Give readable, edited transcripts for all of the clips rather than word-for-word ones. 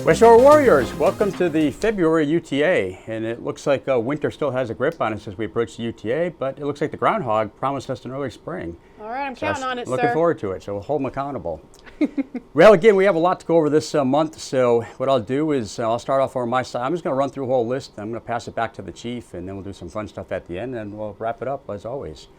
Westover Warriors, welcome to the February UTA, and it looks like winter still has a grip on us as we approach the UTA, but it looks like the groundhog promised us an early spring. All right, I'm counting on it, sir. Looking forward to it, so we'll hold them accountable. Well, again, we have a lot to go over this month, so what I'll do is I'll start off on my side. I'm just going to run through a whole list. I'm going to pass it back to the chief, and then we'll do some fun stuff at the end, and we'll wrap it up as always.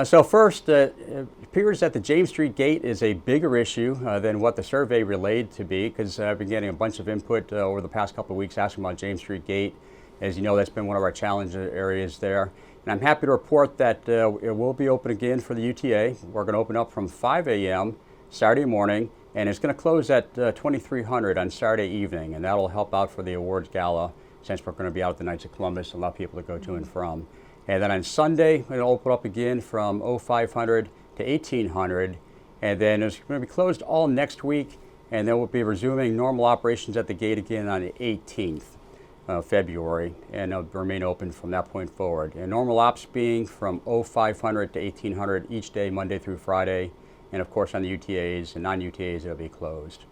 So first, it appears that the James Street gate is a bigger issue than what the survey relayed to be, because I've been getting a bunch of input over the past couple of weeks asking about James Street gate. As you know, that's been one of our challenge areas there. And I'm happy to report that it will be open again for the UTA. We're going to open up from 5 a.m. Saturday morning, and it's going to close at 2300 on Saturday evening, and that'll help out for the awards gala since we're going to be out at the Knights of Columbus and allow people to go to and from. And then on Sunday, it'll open up again from 0500 to 1800, and then it's going to be closed all next week, and then we'll be resuming normal operations at the gate again on the 18th of February, and it'll remain open from that point forward. And normal ops being from 0500 to 1800 each day, Monday through Friday, and of course on the UTAs and non-UTAs it'll be closed.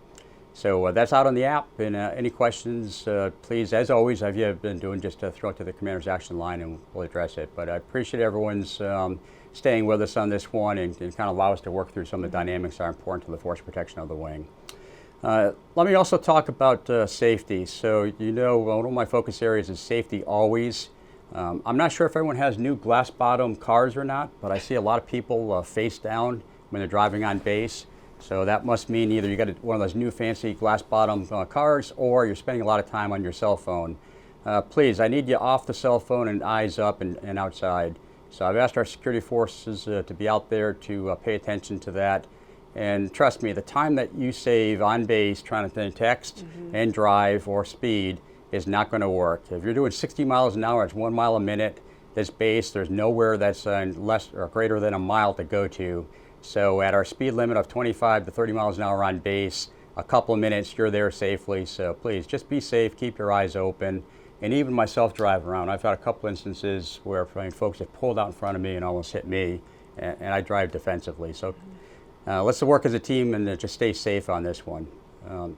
So that's out on the app, and any questions, please, as always, as you have been doing, just throw it to the Commander's Action Line and we'll address it. But I appreciate everyone's staying with us on this one and kind of allow us to work through some of the dynamics that are important to the force protection of the wing. Let me also talk about safety. So you know, one of my focus areas is safety always. I'm not sure if everyone has new glass bottom cars or not, but I see a lot of people face down when they're driving on base. So that must mean either you got one of those new fancy glass bottom cars, or you're spending a lot of time on your cell phone. Please, I need you off the cell phone and eyes up and outside. So I've asked our security forces to be out there to pay attention to that. And trust me, the time that you save on base trying to text and drive or speed is not going to work. If you're doing 60 miles an hour, it's 1 mile a minute. This base, there's nowhere that's less or greater than a mile to go to. So at our speed limit of 25 to 30 miles an hour on base, a couple of minutes, you're there safely. So please, just be safe, keep your eyes open. And even myself driving around, I've had a couple instances where folks have pulled out in front of me and almost hit me, and I drive defensively. So let's work as a team and just stay safe on this one. Let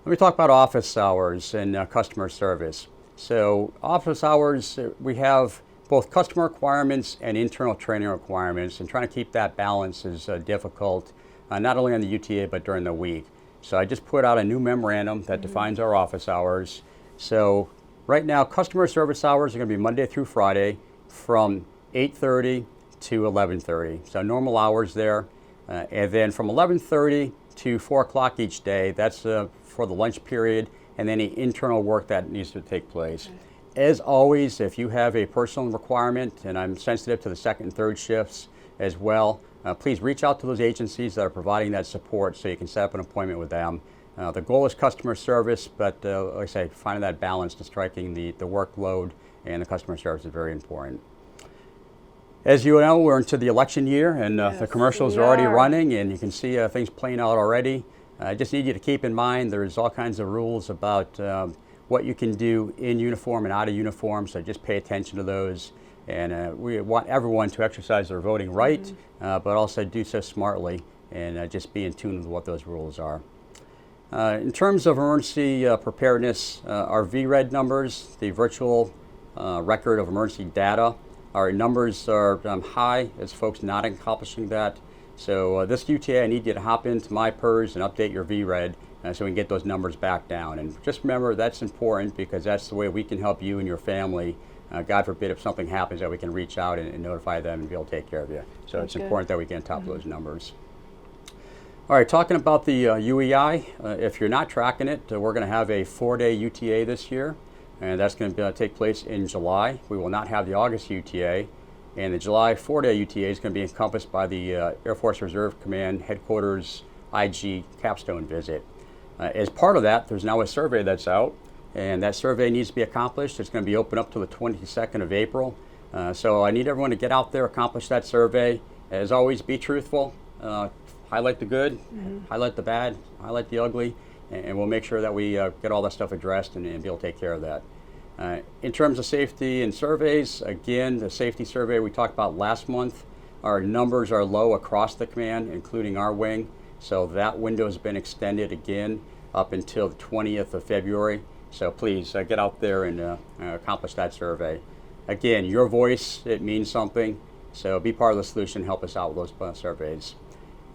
me talk about office hours and customer service. So office hours, we have both customer requirements and internal training requirements, and trying to keep that balance is difficult, not only on the UTA but during the week. So I just put out a new memorandum that defines our office hours. So right now, customer service hours are going to be Monday through Friday from 8:30 to 11:30. So normal hours there. And then from 11:30 to 4 o'clock each day, that's for the lunch period and any internal work that needs to take place. As always, if you have a personal requirement, and I'm sensitive to the second and third shifts as well, please reach out to those agencies that are providing that support so you can set up an appointment with them. The goal is customer service, but like I say, finding that balance to striking the workload and the customer service is very important. As you know, we're into the election year, and the commercials are already running, and you can see things playing out already. I just need you to keep in mind there's all kinds of rules about what you can do in uniform and out of uniform, so just pay attention to those. And we want everyone to exercise their voting right, but also do so smartly and just be in tune with what those rules are. In terms of emergency preparedness, our VRED numbers, the virtual record of emergency data, our numbers are high as folks not accomplishing that. So this UTA, I need you to hop into my PERS and update your VRED so we can get those numbers back down. And just remember, that's important because that's the way we can help you and your family. God forbid if something happens, that we can reach out and notify them and be able to take care of you. So it's important that we get on top of those numbers. All right, talking about the UEI, if you're not tracking it, we're going to have a 4-day UTA this year, and that's going to take place in July. We will not have the August UTA, and the July 4-day UTA is going to be encompassed by the Air Force Reserve Command Headquarters IG capstone visit. As part of that, there's now a survey that's out, and that survey needs to be accomplished. It's going to be open up to the 22nd of April. So I need everyone to get out there, accomplish that survey. As always, be truthful. Highlight the good, highlight the bad, highlight the ugly, and we'll make sure that we get all that stuff addressed and be able to take care of that. In terms of safety and surveys, again, the safety survey we talked about last month, our numbers are low across the command, including our wing. So that window has been extended again. up until the 20th of February. So please get out there and accomplish that survey. Again, your voice, it means something. So be part of the solution, help us out with those surveys.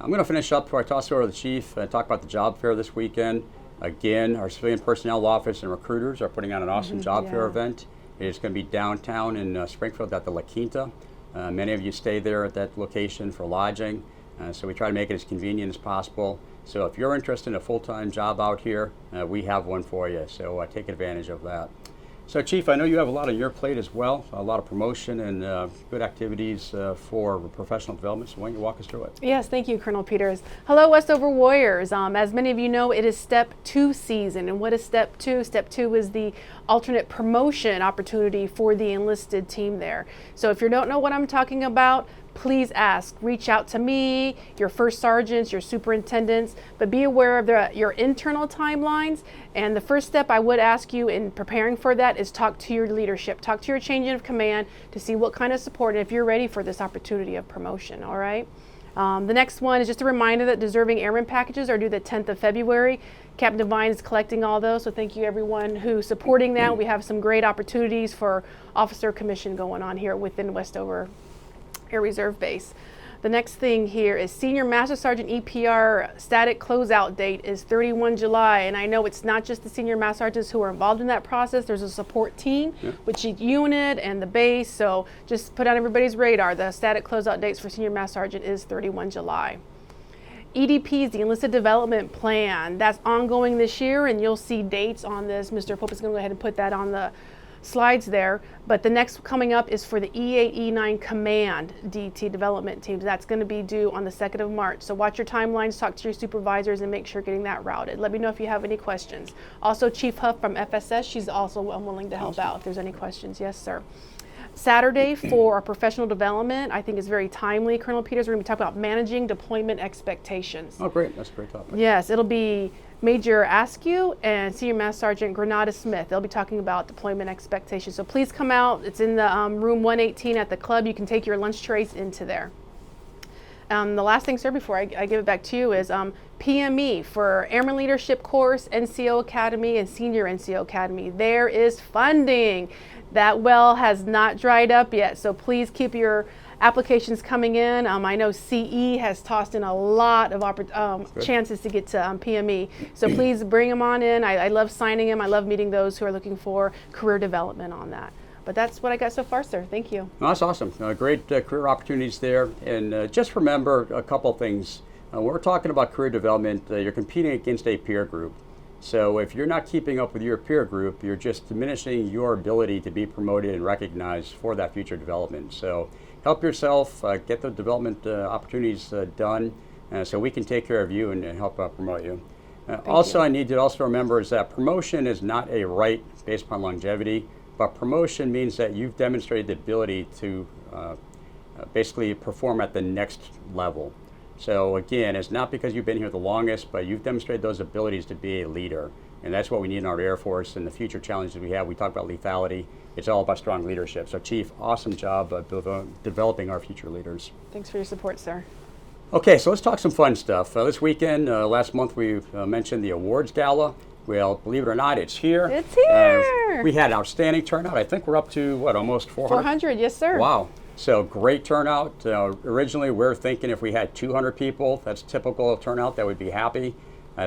I'm going to finish up before I toss it over to the chief and talk about the job fair this weekend. Again, our civilian personnel office and recruiters are putting on an awesome job fair event. It is going to be downtown in Springfield at the La Quinta. Many of you stay there at that location for lodging, so we try to make it as convenient as possible. So if you're interested in a full-time job out here, we have one for you, so take advantage of that. So Chief, I know you have a lot on your plate as well, a lot of promotion and good activities for professional development, so why don't you walk us through it? Yes, thank you, Colonel Peters. Hello, Westover Warriors. As many of you know, it is Step 2 season, and what is Step 2? Step 2 is the alternate promotion opportunity for the enlisted team there. So if you don't know what I'm talking about, please ask. Reach out to me, your first sergeants, your superintendents, but be aware of your internal timelines. And the first step I would ask you in preparing for that is talk to your leadership, talk to your chain of command to see what kind of support and if you're ready for this opportunity of promotion, all right? The next one is just a reminder that deserving airman packages are due the 10th of February. Captain Devine is collecting all those, so thank you everyone who's supporting that. We have some great opportunities for officer commission going on here within Westover Air Reserve Base. The next thing here is Senior Master Sergeant EPR static closeout date is 31 July. And I know it's not just the Senior Master Sergeants who are involved in that process. There's a support team, which each unit and the base. So just put on everybody's radar. The static closeout dates for Senior Master Sergeant is 31 July. EDP is the Enlisted Development Plan. That's ongoing this year, and you'll see dates on this. Mr. Pope is going to go ahead and put that on the slides there, but the next coming up is for the E8, E9 Command DT development teams. That's going to be due on the 2nd of March. So watch your timelines, talk to your supervisors, and make sure getting that routed. Let me know if you have any questions. Also, Chief Huff from FSS, she's also willing to help out if there's any questions. Yes, sir. Saturday for our professional development, I think is very timely. Colonel Peters, we're going to be talking about managing deployment expectations. Oh, great. That's a great topic. Yes, it'll be Major Askew and Senior Master Sergeant Granada Smith. They'll be talking about deployment expectations. So please come out. It's in the room 118 at the club. You can take your lunch trays into there. The last thing, sir, before I give it back to you is PME for Airman Leadership Course, NCO Academy, and Senior NCO Academy. There is funding. That well has not dried up yet, so please keep your applications coming in. I know CE has tossed in a lot of chances to get to PME, so please bring them on in. I love signing them. I love meeting those who are looking for career development on that. But that's what I got so far, sir. Thank you. Well, that's awesome. Great career opportunities there. And just remember a couple things. When we're talking about career development, you're competing against a peer group. So if you're not keeping up with your peer group, you're just diminishing your ability to be promoted and recognized for that future development. So help yourself, get the development opportunities done so we can take care of you and help promote you. Also, I need you to also remember is that promotion is not a right based upon longevity, but promotion means that you've demonstrated the ability to basically perform at the next level. So again, it's not because you've been here the longest, but you've demonstrated those abilities to be a leader. And that's what we need in our Air Force and the future challenges we have. We talk about lethality. It's all about strong leadership. So Chief, awesome job developing our future leaders. Thanks for your support, sir. Okay, so let's talk some fun stuff. This weekend, last month, we mentioned the awards gala. Well, believe it or not, it's here. It's here. We had an outstanding turnout. I think we're up to, what, almost 400? 400, yes, sir. Wow. So great turnout. Originally, we were thinking if we had 200 people, that's typical turnout, that we'd be happy.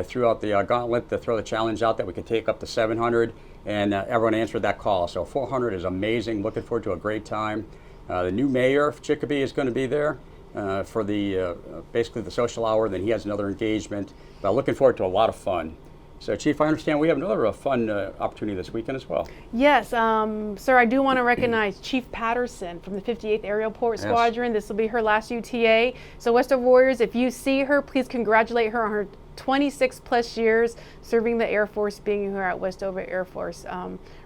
Threw out the gauntlet to throw the challenge out that we could take up to 700, and everyone answered that call. So 400 is amazing. Looking forward to a great time. The new mayor of Chicopee is going to be there for the basically the social hour. Then he has another engagement. But looking forward to a lot of fun. So, Chief, I understand we have another fun opportunity this weekend as well. Yes, sir, I do want to recognize Chief Patterson from the 58th Aerial Port Squadron. This will be her last UTA. So, Westover Warriors, if you see her, please congratulate her on her 26 plus years serving the Air Force, being here at Westover Air Force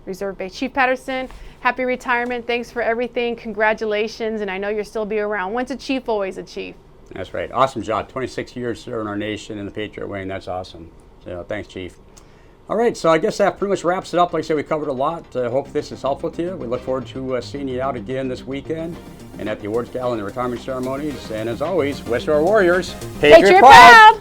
Reserve Base. Chief Patterson, happy retirement. Thanks for everything. Congratulations, and I know you'll still be around. Once a chief, always a chief. That's right. Awesome job. 26 years serving our nation in the Patriot Way, and that's awesome. So thanks, Chief. All right, so I guess that pretty much wraps it up. Like I said, we covered a lot. Hope this is helpful to you. We look forward to seeing you out again this weekend and at the awards gala and the retirement ceremonies. And as always, Westover Warriors, Patriot proud!